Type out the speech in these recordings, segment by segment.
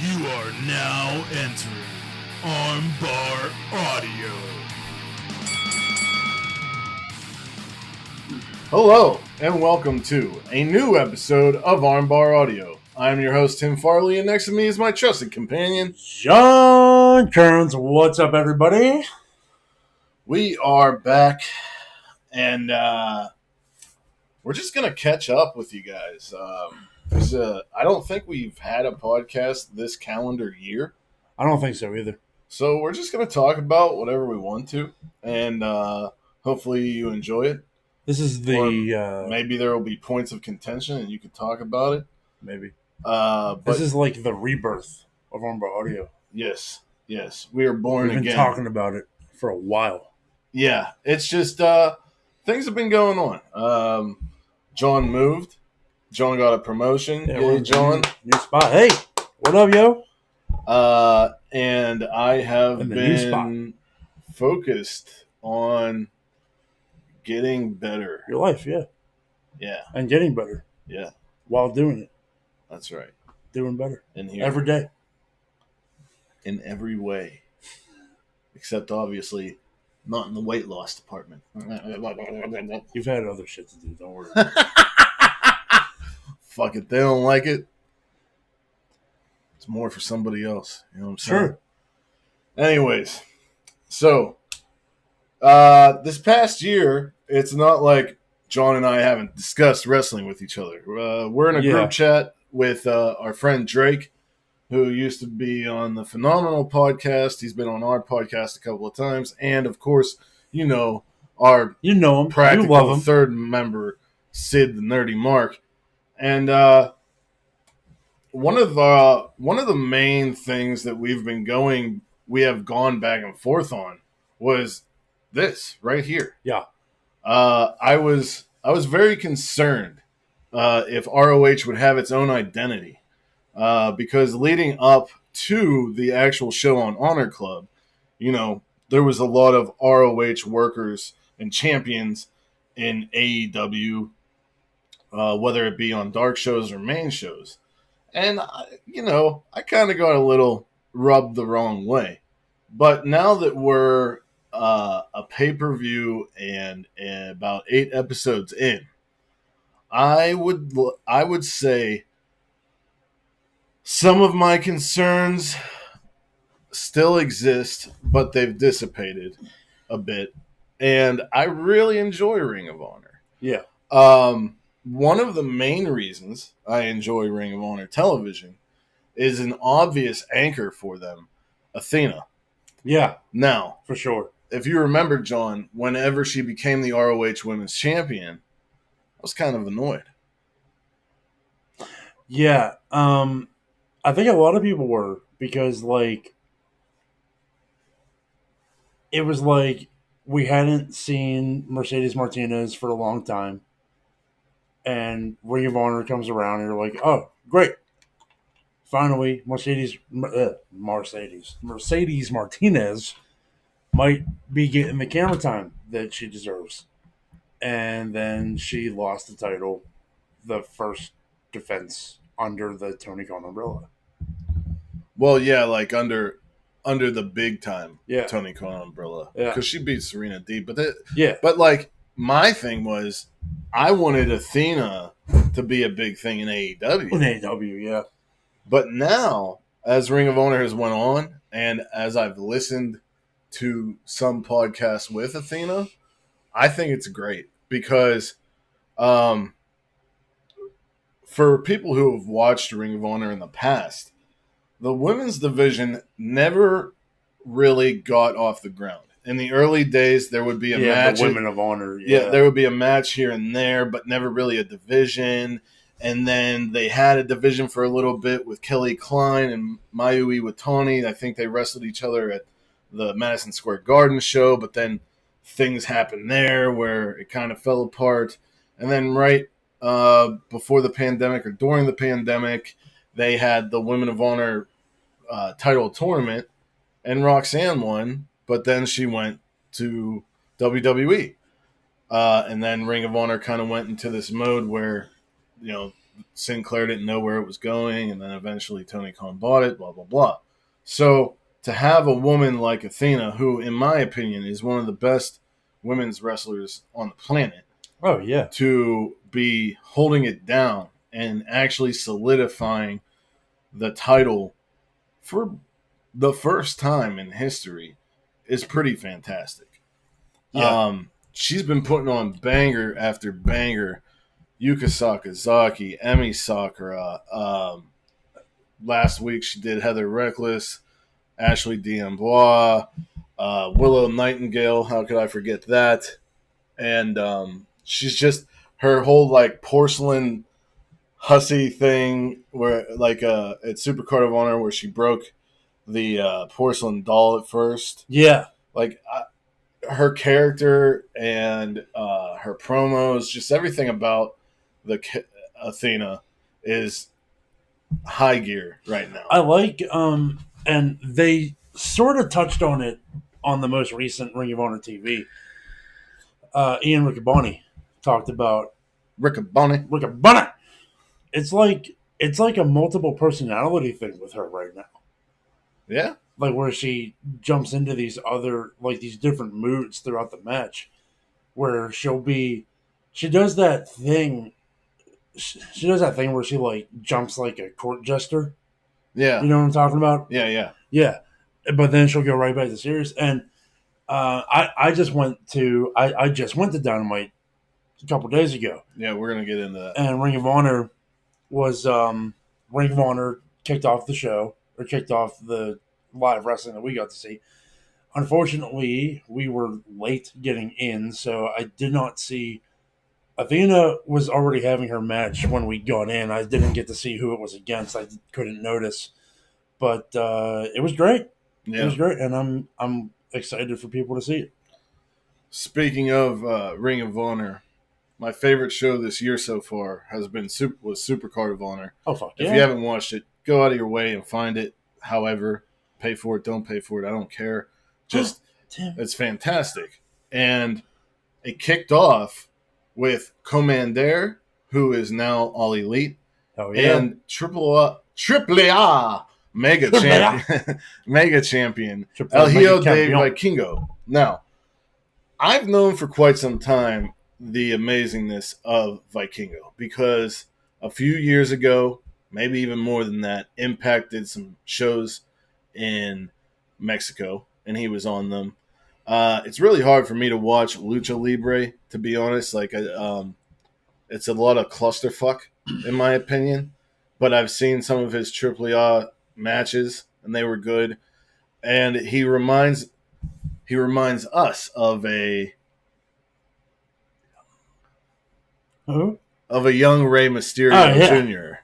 You are now entering Armbar Audio. Hello, and welcome to a new episode of Armbar Audio. I'm your host, Tim Farley, and next to me is my trusted companion, John Kearns. What's up, everybody? We are back, and we're just going to catch up with you guys. I don't think we've had a podcast this calendar year. I don't think so either. So we're just going to talk about whatever we want to, and hopefully you enjoy it. This is the... maybe there will be points of contention, and you can talk about it. Maybe. But This is like the rebirth of Armbar Audio. Yes. We are born We've been again. talking about it for a while. Yeah, it's just things have been going on. John moved. John got a promotion. Yeah, John. New spot. Hey, what up, yo? And I have In the new spot. been focused on getting better. Your life, yeah. Yeah, And getting better yeah, while doing it. that's right. Doing better. In here, Every day. in every way, except obviously not in the weight loss department. You've had other shit to do. Don't worry. Fuck it, they don't like it. It's more for somebody else. You know what I'm saying? Sure. Anyways, so this past year, it's not like John and I haven't discussed wrestling with each other. We're in a Yeah. group chat with our friend Drake, who used to be on the Phenomenal podcast. He's been on our podcast a couple of times. And, of course, you know, our You know him. You love practical him. third member, Sid the Nerdy Mark. And one of the main things that we have gone back and forth on was this right here. Yeah. I was very concerned if ROH would have its own identity because leading up to the actual show on Honor Club, you know, there was a lot of ROH workers and champions in AEW, whether it be on dark shows or main shows. And, I kind of got a little rubbed the wrong way. But now that we're a pay-per-view and about 8 episodes in, I would say some of my concerns still exist, but they've dissipated a bit. And I really enjoy Ring of Honor. Yeah. One of the main reasons I enjoy Ring of Honor television is an obvious anchor for them, Athena. Yeah, Now, for sure. if you remember, John, whenever she became the ROH Women's Champion, I was kind of annoyed. Yeah, I think a lot of people were because, like, it was like we hadn't seen Mercedes Martinez for a long time, and Ring of Honor comes around, and you're like, oh, great. Finally, Mercedes Martinez might be getting the camera time that she deserves. And then she lost the title, the first defense under the Tony Khan umbrella. Well, yeah, like under the big time Yeah. Tony Khan umbrella, Yeah. because she beat Serena Deeb. Yeah. But like my thing was, I wanted Athena to be a big thing in AEW. In AEW, yeah. But now, as Ring of Honor has went on, and as I've listened to some podcasts with Athena, I think it's great because for people who have watched Ring of Honor in the past, the women's division never really got off the ground. In the early days, there would be a match. The Women of Honor. Yeah, there would be a match here and there, but never really a division. And then they had a division for a little bit with Kelly Klein and Mayu Iwatani. I think they wrestled each other at the Madison Square Garden show, but then things happened there where it kind of fell apart. And then right before the pandemic or during the pandemic, they had the Women of Honor title tournament, and Roxanne won, but then she went to WWE. And then Ring of Honor kind of went into this mode where, Sinclair didn't know where it was going, and then eventually Tony Khan bought it, blah, blah, blah. So to have a woman like Athena, who, in my opinion, is one of the best women's wrestlers on the planet, Oh, yeah. to be holding it down and actually solidifying the title for the first time in history is pretty fantastic. Yeah. She's been putting on banger after banger. Yuka Sakazaki, Emi Sakura. Last week she did Heather Reckless, Ashley D'Amboise, Willow Nightingale. How could I forget that? And she's just her whole like porcelain hussy thing where like at Super Card of Honor where she broke the porcelain doll at first. Yeah. Like her character and her promos, just everything about Athena is high gear right now. I like, and they sort of touched on it on the most recent Ring of Honor TV. Ian Riccaboni talked about Riccaboni. It's like a multiple personality thing with her right now. Yeah. Like where she jumps into these other these different moods throughout the match, where she does that thing. She does that thing where she like jumps like a court jester. Yeah. You know what I'm talking about? Yeah. Yeah. But then she'll go right back to serious. And I just went to Dynamite a couple days ago. Yeah, we're gonna get into that. And Ring of Honor kicked off the show, or kicked off the live wrestling that we got to see. Unfortunately, we were late getting in, so I did not see. Athena was already having her match when we got in. I didn't get to see who it was against. I couldn't notice, but it was great. Yeah. It was great, and I'm excited for people to see it. Speaking of Ring of Honor, my favorite show this year so far was Super Card of Honor. Oh fuck yeah! If you haven't watched it, go out of your way and find it. However, pay for it, don't pay for it, I don't care. Just it's fantastic, and it kicked off with Commander, who is now All Elite, and Triple A Mega Champion, Mega Champion El Hijo de Vikingo. Now, I've known for quite some time the amazingness of Vikingo because a few years ago, maybe even more than that, Impact did some shows in Mexico, and he was on them. It's really hard for me to watch Lucha Libre, to be honest. Like, it's a lot of clusterfuck, in my opinion. But I've seen some of his AAA matches, and they were good. And he reminds us of a young Rey Mysterio Jr.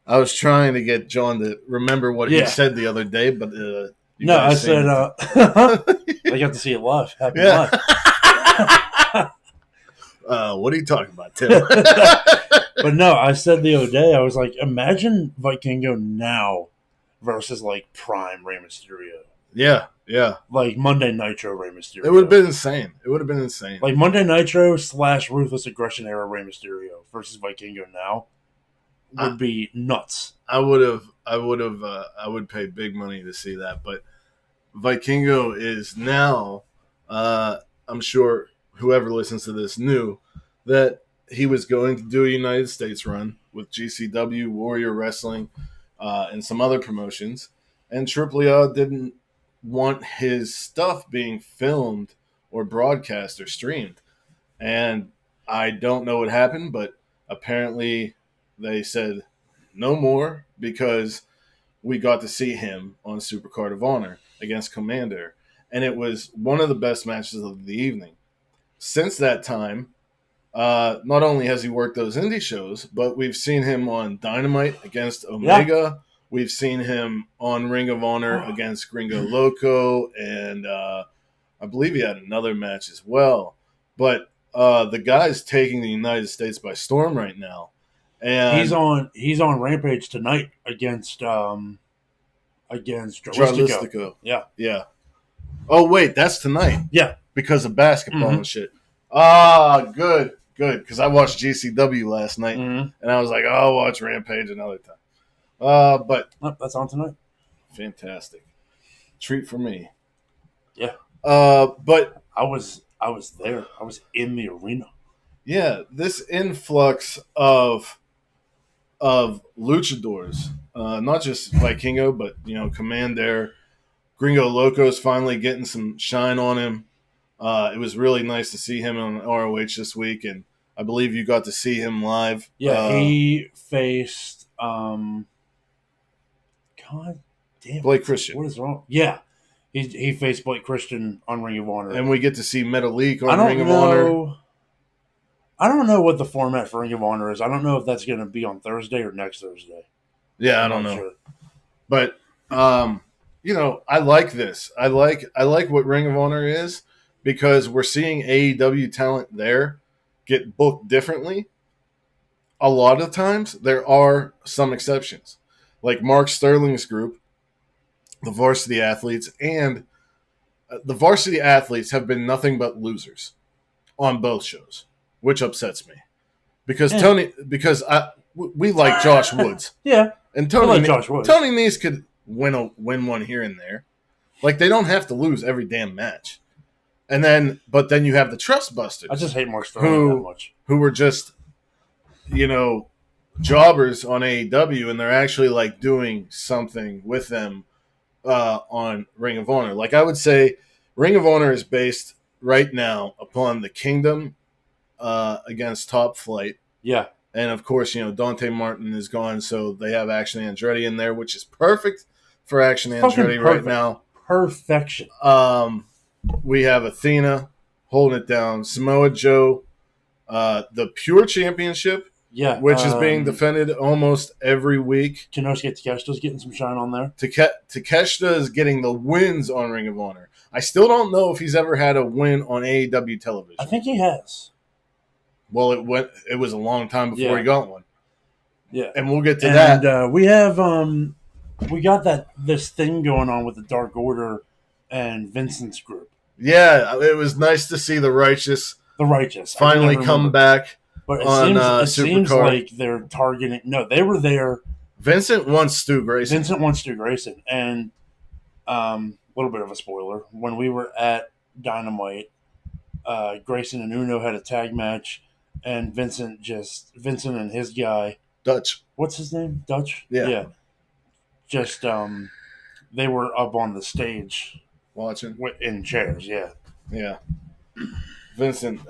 I was trying to get John to remember what he said the other day, but I said I got to see it live. Happy live. What are you talking about, Tim? But no, I said the other day, I was like, imagine Vikingo now versus like prime Rey Mysterio. Yeah. Like Monday Nitro Rey Mysterio. It would have been insane. Like Monday Nitro / Ruthless Aggression era Rey Mysterio versus Vikingo now would be nuts. I would pay big money to see that. But Vikingo is now, I'm sure whoever listens to this knew that he was going to do a United States run with GCW, Warrior Wrestling, and some other promotions. And AAA didn't want his stuff being filmed or broadcast or streamed. And I don't know what happened, but apparently they said no more because we got to see him on Super Card of Honor against Commander. And it was one of the best matches of the evening. Since that time, not only has he worked those indie shows, but we've seen him on Dynamite against Omega. Yeah. We've seen him on Ring of Honor against Gringo Loco, and I believe he had another match as well. But the guy's taking the United States by storm right now. And he's on Rampage tonight against Jalisco. Yeah. Oh wait, that's tonight. Yeah, because of basketball and shit. Ah, good. good because I watched GCW last night, and I was like, oh, I'll watch Rampage another time. But that's on tonight. Fantastic treat for me. Yeah. But I was there. I was in the arena. Yeah, this influx of luchadors, not just Vikingo, but Commander, Gringo Loco's finally getting some shine on him. It was really nice to see him on ROH this week, and I believe you got to see him live. Yeah, he faced God damn Blake Christian. What is wrong? Yeah. He faced Blake Christian on Ring of Honor. And we get to see Metalik on Ring of Honor. I don't know what the format for Ring of Honor is. I don't know if that's going to be on Thursday or next Thursday. Yeah, I don't know. Sure. But I like this. I like what Ring of Honor is because we're seeing AEW talent there get booked differently. A lot of times there are some exceptions. Like Mark Sterling's group, the Varsity Athletes, and the Varsity Athletes have been nothing but losers on both shows, which upsets me because we like Josh Woods. Yeah, and Tony Nese could win one here and there. Like they don't have to lose every damn match. But then you have the Trust Busters. I just hate Mark Sterling that much. Who were just, jobbers on AEW, and they're actually like doing something with them on Ring of Honor. Like I would say, Ring of Honor is based right now upon the Kingdom against Top Flight. Yeah. And of course, Dante Martin is gone, so they have Action Andretti in there, which is perfect for Action Andretti right now. Perfection. We have Athena holding it down. Samoa Joe, the Pure Championship, which is being defended almost every week. Konosuke Takeshita's getting some shine on there. Takeshita is getting the wins on Ring of Honor. I still don't know if he's ever had a win on AEW television. I think he has. Well, it was a long time before he got one. Yeah, and we'll get to that. And we have we got this thing going on with the Dark Order and Vincent's group. Yeah, it was nice to see the Righteous finally come back. But it seems like they're targeting. No, they were there. Vincent wants Stu Grayson. And a little bit of a spoiler. When we were at Dynamite, Grayson and Uno had a tag match, and Vincent and his guy Dutch. What's his name? Dutch. Yeah. Just they were up on the stage watching in chairs. Yeah. Yeah. Vincent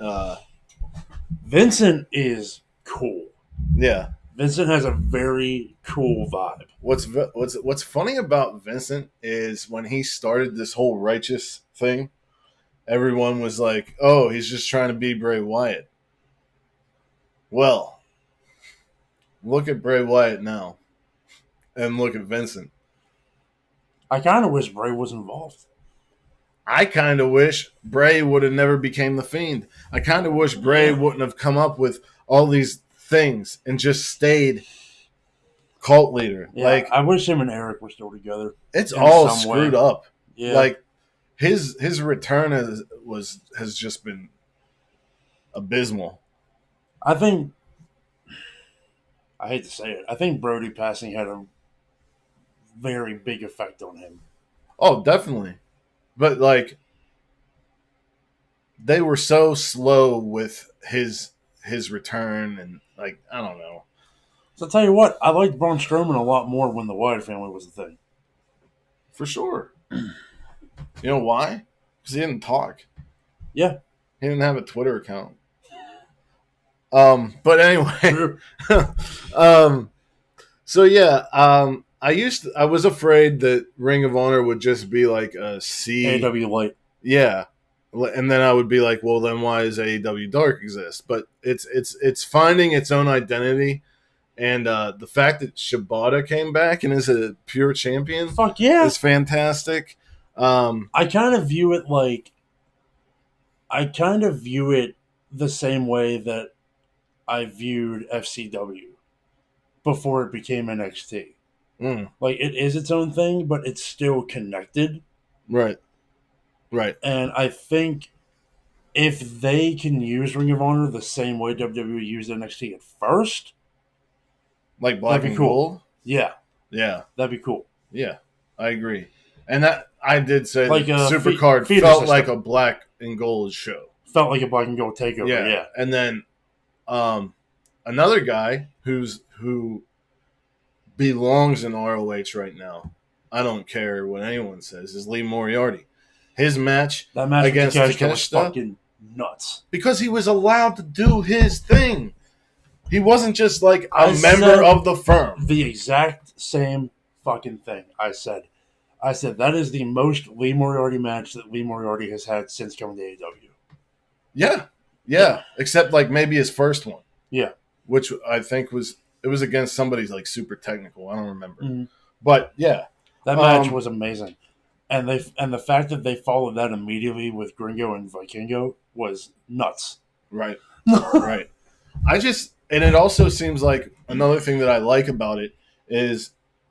is cool. Yeah. Vincent has a very cool vibe. What's funny about Vincent is when he started this whole Righteous thing, everyone was like, "Oh, he's just trying to be Bray Wyatt." Well, look at Bray Wyatt now, and look at Vincent. I kind of wish Bray was involved. I kind of wish Bray would have never became the Fiend. I kind of wish Bray wouldn't have come up with all these things and just stayed cult leader. Yeah, like I wish him and Eric were still together. It's all screwed up. Yeah. Like his return has just been abysmal. I hate to say it. I think Brody passing had a very big effect on him. Oh, definitely. But like they were so slow with his return, and like I don't know. So I'll tell you what, I liked Braun Strowman a lot more when the Wyatt family was a thing. For sure. You know why? Because he didn't talk. Yeah. He didn't have a Twitter account. But anyway. So yeah, I was afraid that Ring of Honor would just be like a AEW Light. Yeah. And then I would be like, well, then why does AEW Dark exist? But it's finding its own identity, and the fact that Shibata came back and is a pure champion, fuck yeah, is fantastic. I kind of view it the same way that I viewed FCW before it became NXT. Like it is its own thing, but it's still connected. Right. And I think if they can use Ring of Honor the same way WWE used NXT at first, Like black that'd be and cool. gold. Yeah, Yeah, that'd be cool. yeah, I agree. And that I did say Like that a Supercard feeder felt system. like a black and gold show. Felt like a black and gold takeover. Yeah. And then another guy who belongs in ROH right now. I don't care what anyone says. Is Lee Moriarty. His match That match against with Takeshita was Takeshita, fucking nuts. because he was allowed to do his thing. He wasn't just like a I member said of the firm. The exact same fucking thing I said. That is the most Lee Moriarty match that Lee Moriarty has had since coming to AEW. Yeah. Except like maybe his first one. Yeah. Which I think was against somebody's like super technical. I don't remember. Mhm. But yeah. That match was amazing. And the fact that they followed that immediately with Gringo and Vikingo was nuts. Right. Right. And it also seems like another thing that I like about it is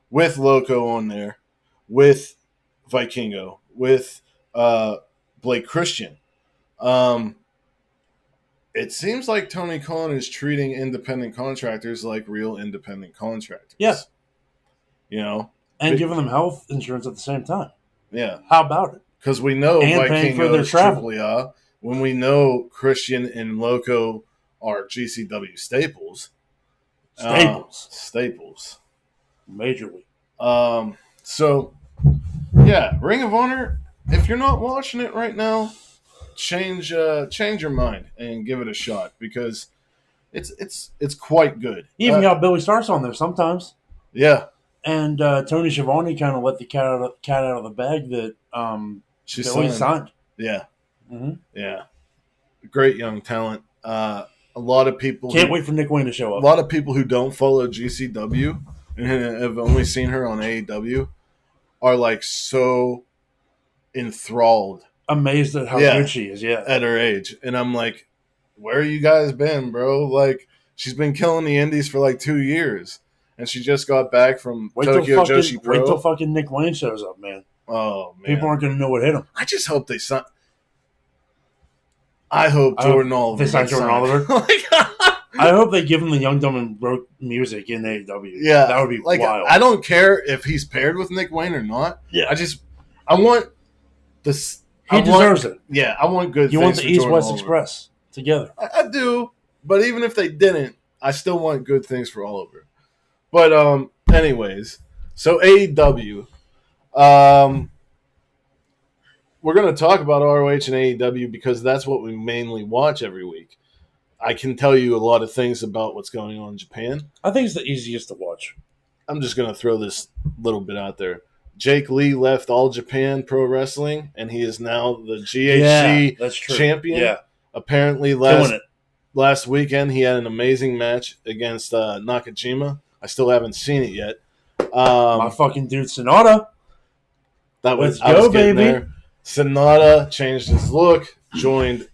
with Loco on there, with Vikingo, with Blake Christian. It seems like Tony Khan is treating independent contractors like real independent contractors. Yeah. You know? And giving them health insurance at the same time. Yeah. How about it? Because we know And paying for Vikingo their is travel. AAA. When we know Christian and Loco are GCW staples. Staples. Majorly. So, yeah, Ring of Honor, if you're not watching it right now, change your mind and give it a shot, because it's quite good. You even got Billy Starks on there sometimes. Yeah. And Tony Schiavone kind of let the cat out of the bag that Billy signed. Yeah. Mm-hmm. Yeah. Great young talent. A lot of people can't wait for Nick Wayne to show up. A lot of people who don't follow GCW and have only seen her on AEW are like so enthralled, amazed at how good she is. Yeah, at her age, and I'm like, where you guys been, bro? Like, she's been killing the indies for like 2 years, and she just got back from Tokyo Joshi Pro. Wait till fucking Nick Wayne shows up, man. Oh man, people aren't gonna know what hit him. I just hope they sign. I hope Jordan Oliver. They sign Jordan Oliver. I hope they give him the Young Dumb and Broke music in AEW. Yeah, that would be like, wild. I don't care if he's paired with Nick Wayne or not. Yeah, I want this. He deserves it. Yeah, I want good. You want the East-West Express together. I do, but even if they didn't, I still want good things for Oliver. But anyways, so AEW. We're going to talk about ROH and AEW because that's what we mainly watch every week. I can tell you a lot of things about what's going on in Japan. I think it's the easiest to watch. I'm just going to throw this little bit out there. Jake Lee left All Japan Pro Wrestling, and he is now the GHC champion. Yeah. Apparently, last weekend, he had an amazing match against Nakajima. I still haven't seen it yet. My fucking dude, Sonata. Let's go, baby. There. Sonata changed his look, joined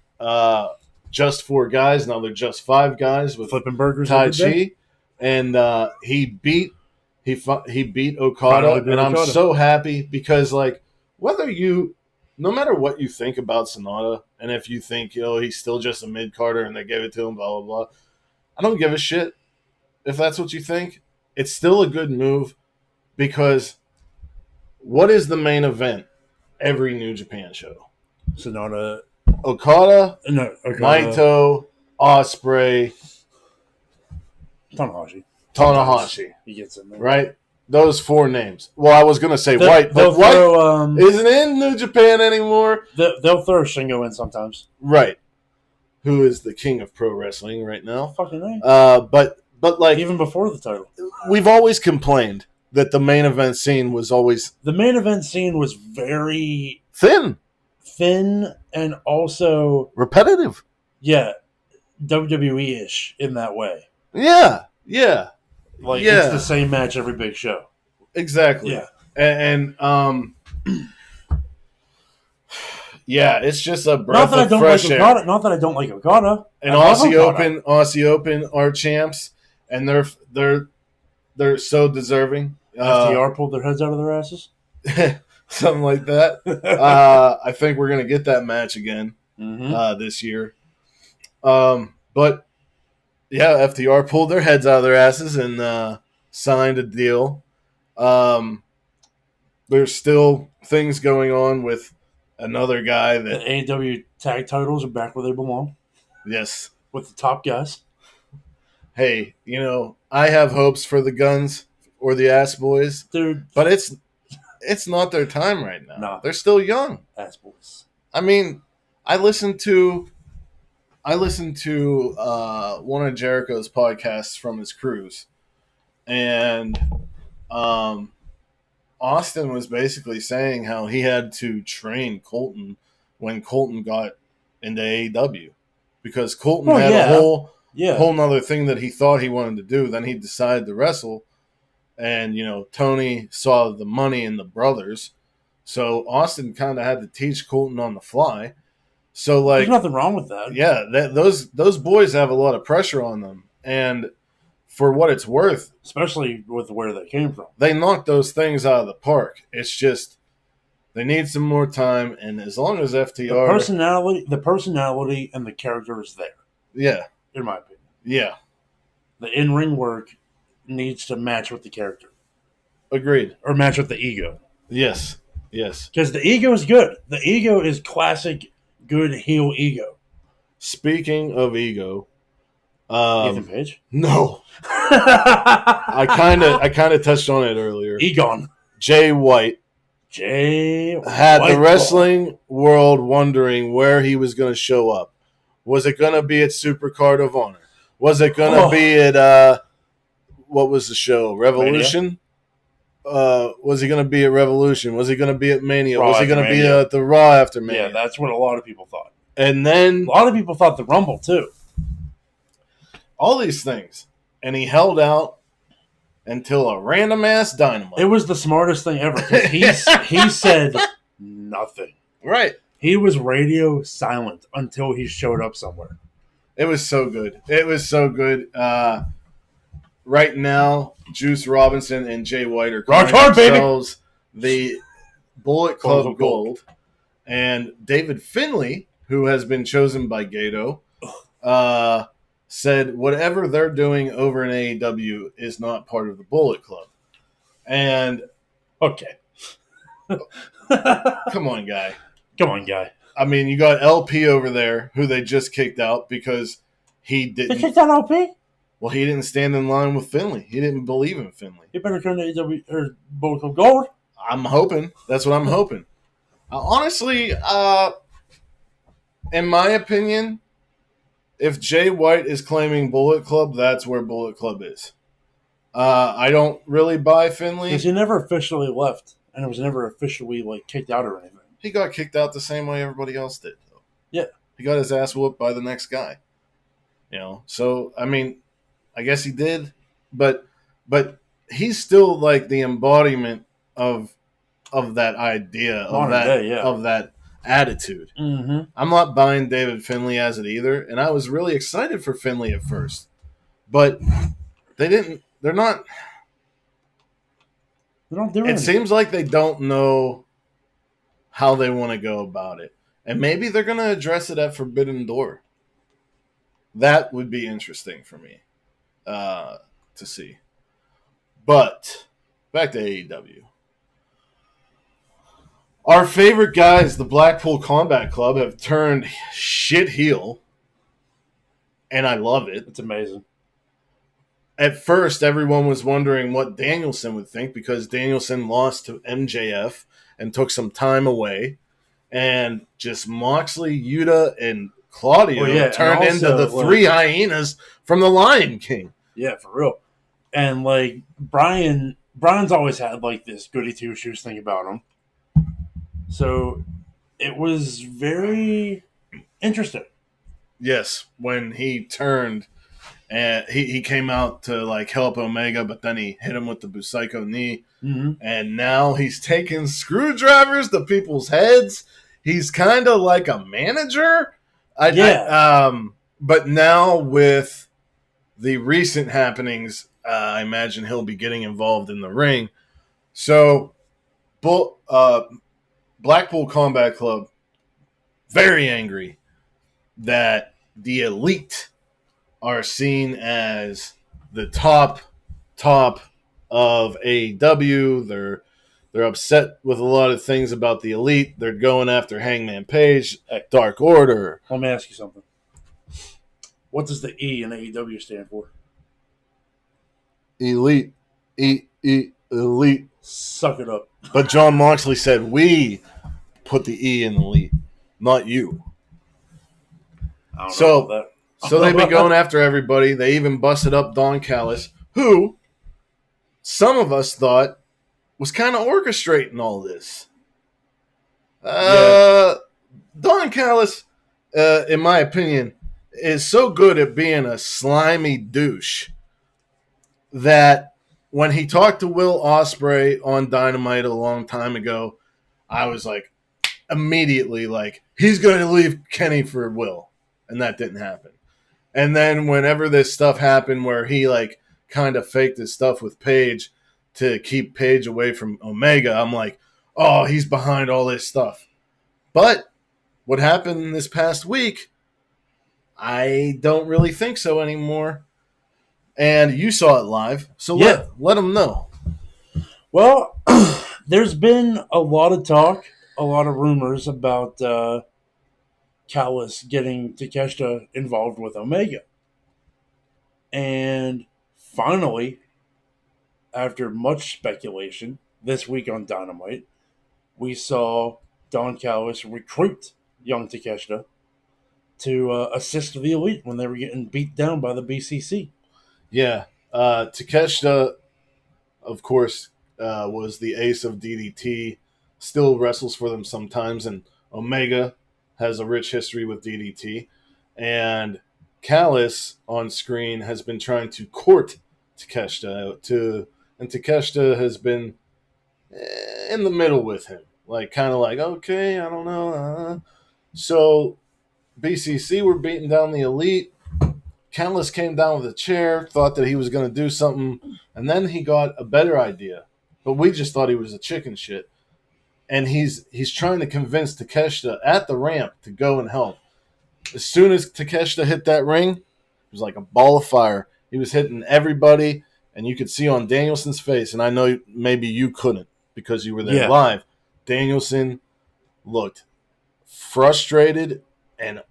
Just 4 Guys. Now they're Just 5 Guys with flipping burgers, Tai Chi, and he beat Okada, and I'm so happy because, like, no matter what you think about Sonata, and if you think he's still just a mid carder and they gave it to him, blah blah blah, I don't give a shit if that's what you think. It's still a good move because what is the main event? Every New Japan show. Sonata. Okada. Naito. Ospreay. Tanahashi. He gets in there. Right? Those 4 names. Well, I was going to say White, but White isn't in New Japan anymore. They'll throw Shingo in sometimes. Right. Who is the king of pro wrestling right now. Fucking right. But like... even before the title. We've always complained that the main event scene was always... The main event scene was very... Thin and also... repetitive. Yeah. WWE-ish in that way. Yeah. It's the same match every big show. Exactly. Yeah. And yeah, it's just a breath of fresh air. Not that I don't like Okada. And Aussie Open are champs, and they're so deserving. FTR pulled their heads out of their asses. Something like that. I think we're gonna get that match again. this year. But yeah, FTR pulled their heads out of their asses and signed a deal. There's still things going on with another guy The that, AEW tag titles are back where they belong yes, with the top guys. hey, I have hopes for the Guns or the Ass Boys, Dude, but it's not their time right now. Nah. They're still young. ass boys. I mean, I listened to one of Jericho's podcasts from his cruise, and Austin was basically saying how he had to train Colton when Colton got into AEW because Colton had a whole nother thing that he thought he wanted to do. Then he decided to wrestle, and Tony saw the money in the brothers, so Austin kind of had to teach Colton on the fly. So there's nothing wrong with that. Yeah, those boys have a lot of pressure on them, and for what it's worth, especially with where they came from, they knocked those things out of the park. It's just they need some more time, and as long as FTR, the personality and the character is there. Yeah, in my opinion. Yeah, the in-ring work needs to match with the character. Agreed. Or match with the ego. Yes. Because the ego is good. The ego is classic good heel ego. Speaking of ego, Ethan Page? No. I kind of touched on it earlier. Egon. Jay White had the wrestling world wondering where he was going to show up. Was it going to be at Supercard of Honor? Was it going to be at what was the show? Revolution? Was he going to be at Revolution? Was he going to be at Mania? Was he going to be at the Raw after Mania? Yeah, that's what a lot of people thought. And then a lot of people thought the Rumble too. All these things. And he held out until a random ass Dynamite. It was the smartest thing ever because he said nothing. Right. He was radio silent until he showed up somewhere. It was so good. Right now, Juice Robinson and Jay White are calling themselves the Bullet Club Gold. And David Finlay, who has been chosen by Gato, said whatever they're doing over in AEW is not part of the Bullet Club. And okay. Come on, guy. I mean, you got LP over there who they just kicked out because he didn't. They kicked out LP? Well, he didn't stand in line with Finlay. He didn't believe in Finlay. He better turn to AEW or Bullet Club Gold. I'm hoping. That's what I'm hoping. Honestly, in my opinion, if Jay White is claiming Bullet Club, that's where Bullet Club is. I don't really buy Finlay. Because he never officially left, and it was never officially kicked out or anything. He got kicked out the same way everybody else did, though. Yeah. He got his ass whooped by the next guy. So, I mean, I guess he did, but he's still the embodiment of that idea, of that attitude. Mm-hmm. I'm not buying David Finlay as it either, and I was really excited for Finlay at first, but they're not doing it. It seems like they don't know how they want to go about it, and maybe they're going to address it at Forbidden Door. That would be interesting for me to see. But back to AEW. Our favorite guys, the Blackpool Combat Club, have turned shit heel, and I love it. It's amazing. At first, everyone was wondering what Danielson would think because Danielson lost to MJF and took some time away, and just Moxley, Yuta, and Claudio turned into the three hyenas from the Lion King. Yeah, for real. And Brian's always had this goody two shoes thing about him. So it was very interesting. Yes, when he turned and he came out to help Omega, but then he hit him with the Busaiku knee. Mm-hmm. And now he's taking screwdrivers to people's heads. He's kind of like a manager. But now with the recent happenings, I imagine he'll be getting involved in the ring. So, Blackpool Combat Club, very angry that the elite are seen as the top of AEW. They're upset with a lot of things about the elite. They're going after Hangman Page, Dark Order. Let me ask you something. What does the E in AEW stand for? Elite. Elite. Suck it up. But John Moxley said we put the E in elite, not you. I don't know about that. So they've been going after everybody. They even busted up Don Callis, who some of us thought was kind of orchestrating all this. Don Callis, in my opinion, is so good at being a slimy douche that when he talked to Will Ospreay on Dynamite a long time ago, I was like, immediately like, he's going to leave Kenny for Will. And that didn't happen. And then whenever this stuff happened where he like kind of faked his stuff with Paige to keep Paige away from Omega, I'm like, oh, he's behind all this stuff. But what happened this past week, I don't really think so anymore. And you saw it live, so let them know. Well, there's been a lot of talk, a lot of rumors about Callis getting Takeshita involved with Omega. And finally, after much speculation, this week on Dynamite, we saw Don Callis recruit young Takeshita to assist the Elite when they were getting beat down by the BCC. Yeah. Takeshita, of course, was the ace of DDT, still wrestles for them sometimes, and Omega has a rich history with DDT. And Callis on screen has been trying to court Takeshita, and Takeshita has been in the middle with him. Like, kind of like, okay, I don't know. So, BCC were beating down the Elite. Callis came down with a chair, thought that he was going to do something, and then he got a better idea. But we just thought he was a chicken shit. And he's trying to convince Takeshita at the ramp to go and help. As soon as Takeshita hit that ring, it was like a ball of fire. He was hitting everybody, and you could see on Danielson's face, and I know maybe you couldn't because you were there live, Danielson looked frustrated and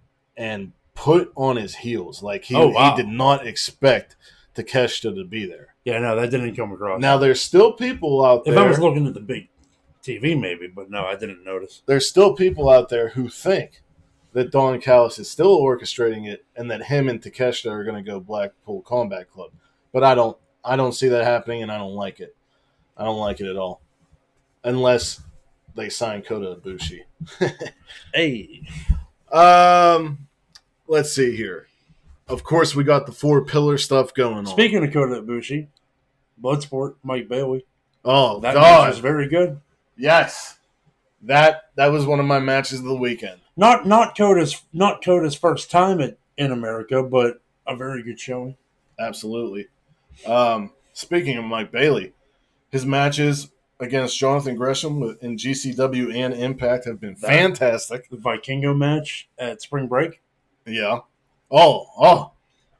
put on his heels. Like he did not expect Takeshita to be there. Yeah, no, that didn't come across. Now, there's still people out there. If I was looking at the big TV, maybe, but no, I didn't notice. There's still people out there who think that Don Callis is still orchestrating it and that him and Takeshita are going to go Blackpool Combat Club. But I don't see that happening, and I don't like it. I don't like it at all. Unless they sign Kota Ibushi. Hey. Let's see here. Of course, we got the 4 pillar stuff going on. Speaking of Kota Ibushi, Bloodsport, Mike Bailey. Oh, that God. match was very good. Yes. That was one of my matches of the weekend. Not Kota's first time in America, but a very good showing. Absolutely. Speaking of Mike Bailey, his matches against Jonathan Gresham in GCW and Impact have been fantastic. The Vikingo match at Spring Break. Yeah. Oh.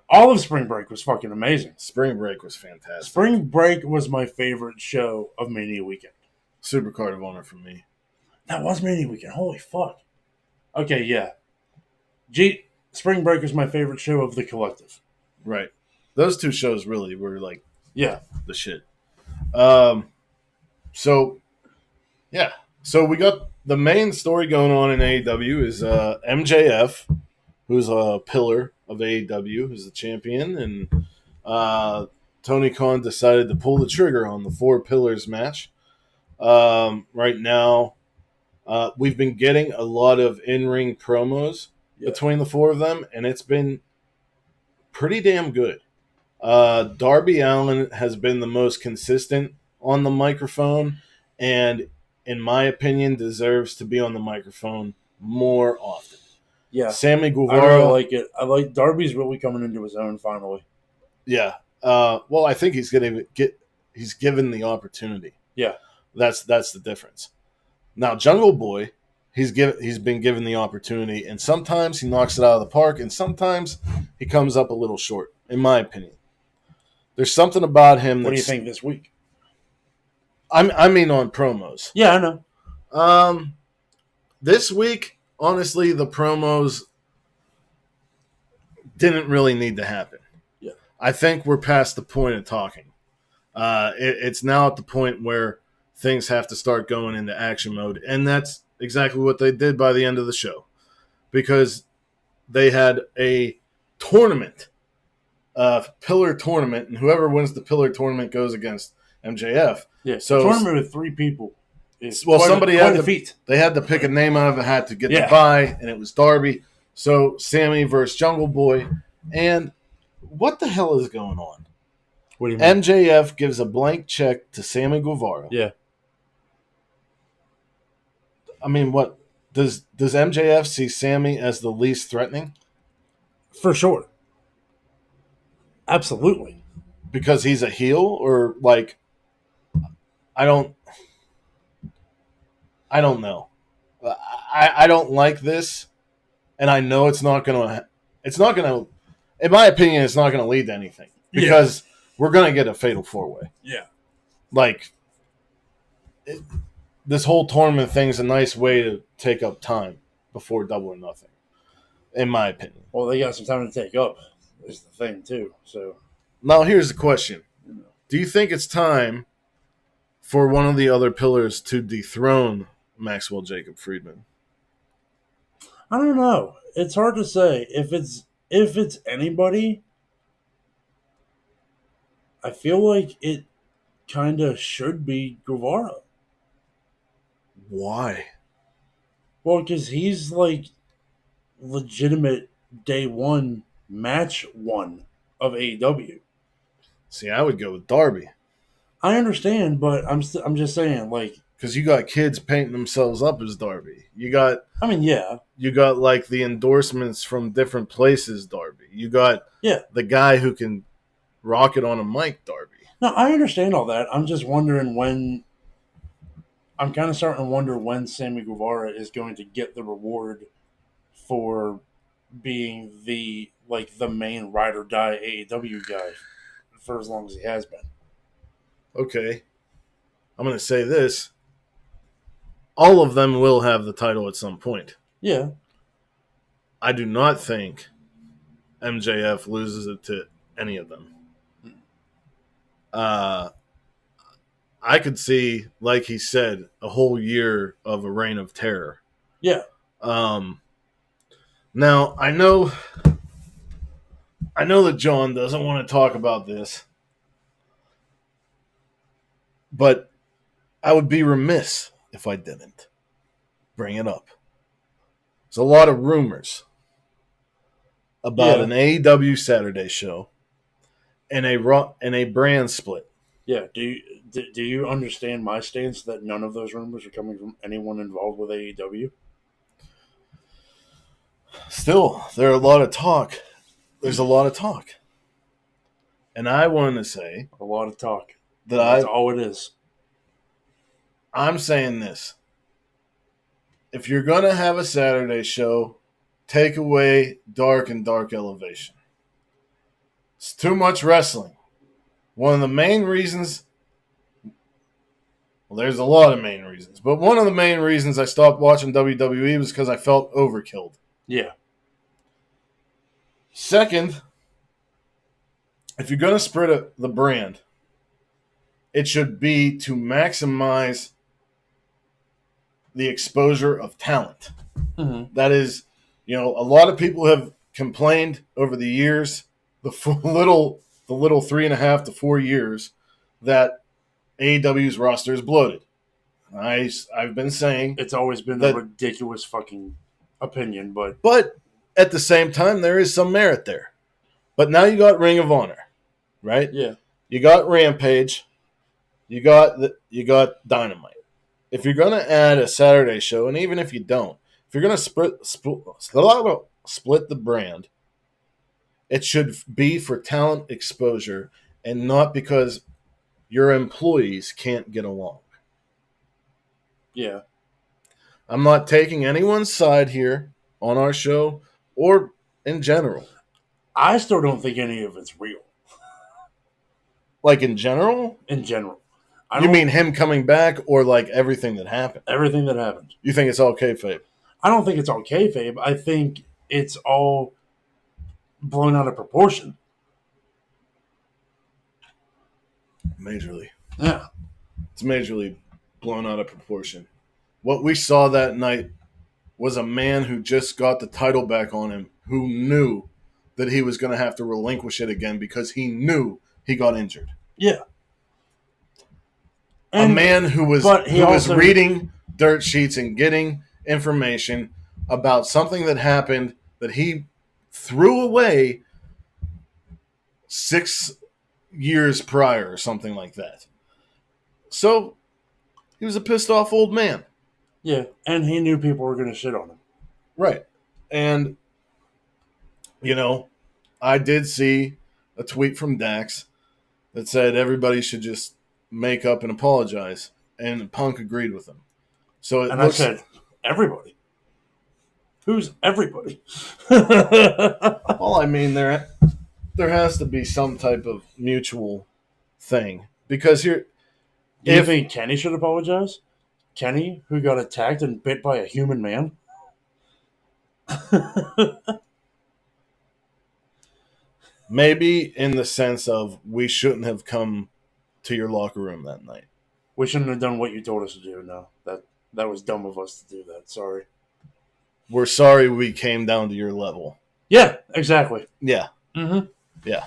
All of Spring Break was fucking amazing. Spring Break was fantastic. Spring Break was my favorite show of Mania Weekend. Supercard of Honor for me. That was Mania Weekend. Holy fuck. Okay, yeah. Spring Break was my favorite show of the collective. Right. Those 2 shows really were like the shit. So we got the main story going on in AEW is MJF, who's a pillar of AEW, who's the champion, and Tony Khan decided to pull the trigger on the 4 pillars match. Right now, we've been getting a lot of in-ring promos between the 4 of them, and it's been pretty damn good. Darby Allin has been the most consistent on the microphone, and in my opinion, deserves to be on the microphone more often. Yeah. Sammy Guevara. I really like it. I like Darby's really coming into his own finally. Yeah. Well, I think he's given the opportunity. Yeah. That's the difference. Now, Jungle Boy, he's been given the opportunity, and sometimes he knocks it out of the park, and sometimes he comes up a little short, in my opinion. There's something about him. What do you think this week? I mean, on promos. Yeah, I know. This week, honestly, the promos didn't really need to happen. Yeah. I think we're past the point of talking. It's now at the point where things have to start going into action mode, and that's exactly what they did by the end of the show, because they had a tournament, pillar tournament, and whoever wins the pillar tournament goes against MJF. Yeah, so tournament with 3 people. Somebody had feat. They had to pick a name out of a hat to get the Yeah. bye, and it was Darby. So Sammy versus Jungle Boy, and what the hell is going on? What do you mean? MJF gives a blank check to Sammy Guevara. Yeah. I mean, what does MJF see Sammy as the least threatening? For sure. Absolutely. Because he's a heel, or like, I don't know. I don't like this, and I know it's not gonna. In my opinion, it's not gonna lead to anything, because we're gonna get a fatal 4-way. Yeah. Like, this whole tournament thing's a nice way to take up time before Double or Nothing, in my opinion. Well, they got some time to take up. Is the thing too. So now here's the question: do you think it's time for one of the other pillars to dethrone Maxwell Jacob Friedman? I don't know. It's hard to say. If it's anybody, I feel like it kind of should be Guevara. Why? Well, because he's like legitimate day one, match one of AEW. See, I would go with Darby. I understand, but I'm just saying, like, because you got kids painting themselves up as Darby. You got like the endorsements from different places, Darby. You got the guy who can rock it on a mic, Darby. No, I understand all that. I'm just wondering when. I'm kind of starting to wonder when Sammy Guevara is going to get the reward for being the main ride or die AEW guy for as long as he has been. Okay. I'm going to say this. All of them will have the title at some point. Yeah. I do not think MJF loses it to any of them. I could see, like he said, a whole year of a reign of terror. Yeah. Now, I know that John doesn't want to talk about this, but I would be remiss if I didn't bring it up. There's a lot of rumors about an AEW Saturday show and a brand split. Yeah. Do you understand my stance that none of those rumors are coming from anyone involved with AEW? Still, there's a lot of talk. There's a lot of talk. And I want to say... a lot of talk. That's all it is. I'm saying this. If you're going to have a Saturday show, take away Dark and Dark Elevation. It's too much wrestling. One of the main reasons... well, there's a lot of main reasons. But one of the main reasons I stopped watching WWE was because I felt overkilled. Yeah. Second, if you're going to spread the brand, it should be to maximize the exposure of talent. Mm-hmm. That is, a lot of people have complained over the years, the little 3.5 to 4 years, that AEW's roster is bloated. I've been saying it's always been a ridiculous fucking opinion, but at the same time, there is some merit there. But now you got Ring of Honor, right? Yeah. You got Rampage. You got Dynamite. If you're going to add a Saturday show, and even if you don't, if you're going to split the brand, it should be for talent exposure and not because your employees can't get along. Yeah. I'm not taking anyone's side here on our show or in general. I still don't think any of it's real. Like in general? In general, You mean him coming back or like everything that happened? everything that happened? You think it's all kayfabe? I don't think it's all kayfabe. I think it's all blown out of proportion. Majorly. Yeah. It's majorly blown out of proportion. What we saw that night was a man who just got the title back on him, who knew that he was going to have to relinquish it again because he knew he got injured. Yeah. A man who was was reading dirt sheets and getting information about something that happened that he threw away 6 years prior or something like that. So he was a pissed off old man. Yeah, and he knew people were going to shit on him. Right. And, you know, I did see a tweet from Dax that said everybody should just make up and apologize. And Punk agreed with him. So it I said, everybody. Who's everybody? Well, I mean, there has to be some type of mutual thing. Because here... Do you think Kenny should apologize? Kenny, who got attacked and bit by a human man? Maybe in the sense of we shouldn't have come to your locker room that night. We shouldn't have done what you told us to do. No, that was dumb of us to do that. Sorry. We're sorry we came down to your level. Yeah, exactly. Yeah. Mm-hmm. Yeah.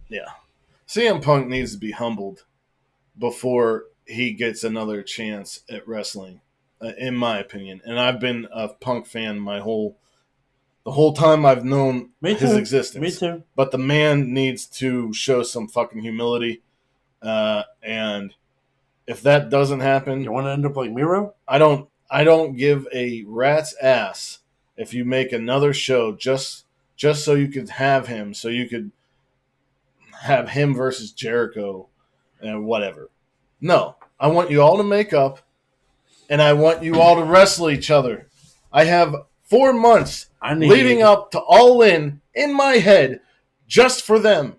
Yeah. CM Punk needs to be humbled before he gets another chance at wrestling, in my opinion. And I've been a Punk fan the whole time I've known his existence. Me too. But the man needs to show some fucking humility. And if that doesn't happen, You want to end up like Miro? I don't give a rat's ass if you make another show just so you could have him, so you could have him versus Jericho and whatever. No, I want you all to make up, and I want you all to wrestle each other. I have 4 months leading up to All In my head just for them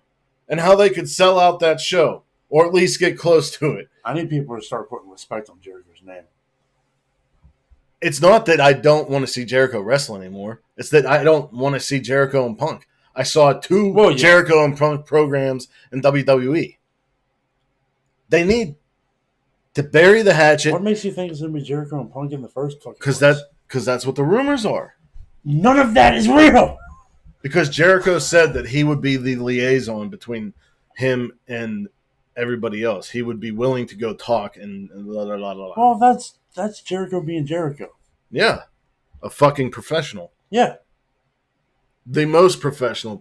and how they could sell out that show or at least get close to it. I need people to start putting respect on Jericho's name. It's not that I don't want to see Jericho wrestle anymore. It's that I don't want to see Jericho and Punk. I saw two Jericho and Punk programs in WWE. They need to bury the hatchet. What makes you think it's going to be Jericho and Punk in the first place? Because that's what the rumors are. None of that is real. Because Jericho said that he would be the liaison between him and everybody else. He would be willing to go talk and blah, blah, blah, blah. Well, that's Jericho being Jericho. Yeah. A fucking professional. Yeah. The most professional.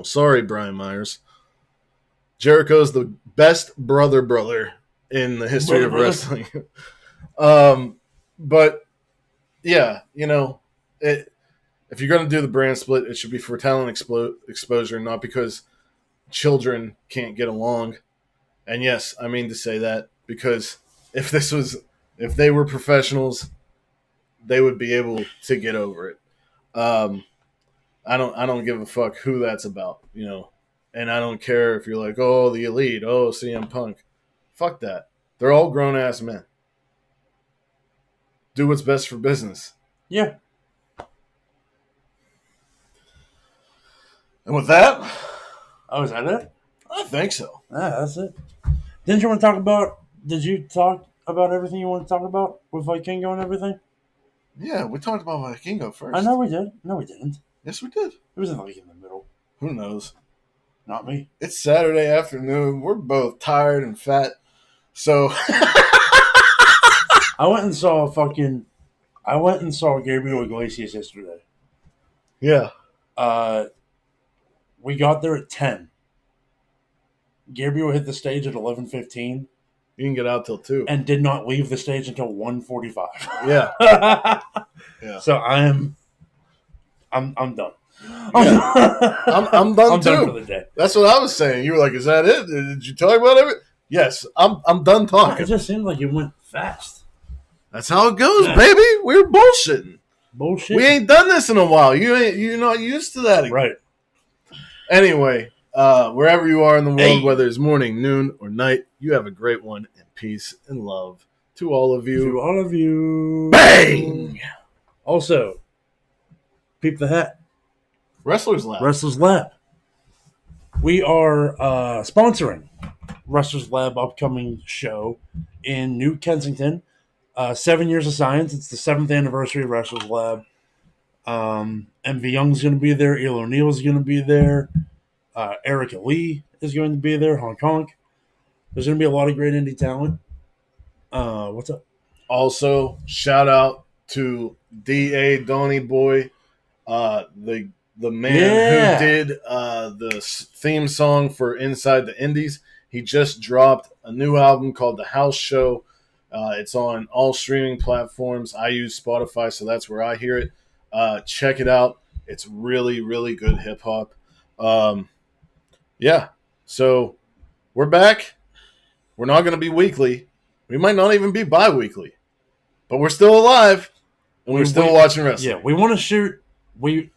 Sorry, Brian Myers. Jericho's the best brother in the history of wrestling. But, yeah, if you're going to do the brand split, it should be for talent exposure, not because children can't get along. And yes, I mean to say that because if they were professionals, they would be able to get over it. I don't give a fuck who that's about, and I don't care if you're like, oh, the Elite, oh, CM Punk. Fuck that. They're all grown ass men. Do what's best for business. Yeah. And with that, oh, is that it? I think so. Yeah, that's it. Did you talk about everything you want to talk about with Vikingo and everything? Yeah, we talked about Vikingo first. I know we did. No, we didn't. Yes, we did. It was like in the middle. Who knows? Not me. It's Saturday afternoon. We're both tired and fat. So I went and saw Gabriel Iglesias yesterday. Yeah. We got there at 10. Gabriel hit the stage at 11:15. You can get out till 2. And did not leave the stage until 1:45. Yeah. Yeah. So I'm done. Yeah. I'm done too. Done for the day. That's what I was saying. You were like, "Is that it? Did you talk about it?" Yes, I'm done talking. It just seemed like it went fast. That's how it goes, baby. We're bullshitting. Bullshit. We ain't done this in a while. You're not used to that. Right. Anyway, wherever you are in the world, whether it's morning, noon, or night, you have a great one, and peace and love to all of you. To all of you. Bang! Also, peep the hat. Wrestlers Lab. Wrestlers Lab. We are sponsoring Wrestlers Lab upcoming show in New Kensington. 7 years of science. It's the 7th anniversary of Wrestlers Lab. MV Young's going to be there. Eel O'Neill's going to be there. Erica Lee is going to be there. Hong Kong. There's going to be a lot of great indie talent. What's up? Also, shout out to D.A. Donny Boy, the man who did the theme song for Inside the Indies. He just dropped a new album called The House Show. It's on all streaming platforms. I use Spotify, so that's where I hear it. Check it out. It's really, really good hip-hop. Yeah, so we're back. We're not going to be weekly. We might not even be bi-weekly. But we're still alive, and we're still watching wrestling. Yeah, we want to shoot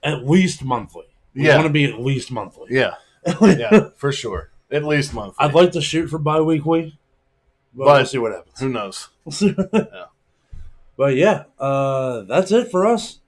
at least monthly. We want to be at least monthly. Yeah, yeah, for sure. At least monthly. I'd like to shoot for bi-weekly, but we'll see what happens. Who knows? Yeah. But yeah, that's it for us.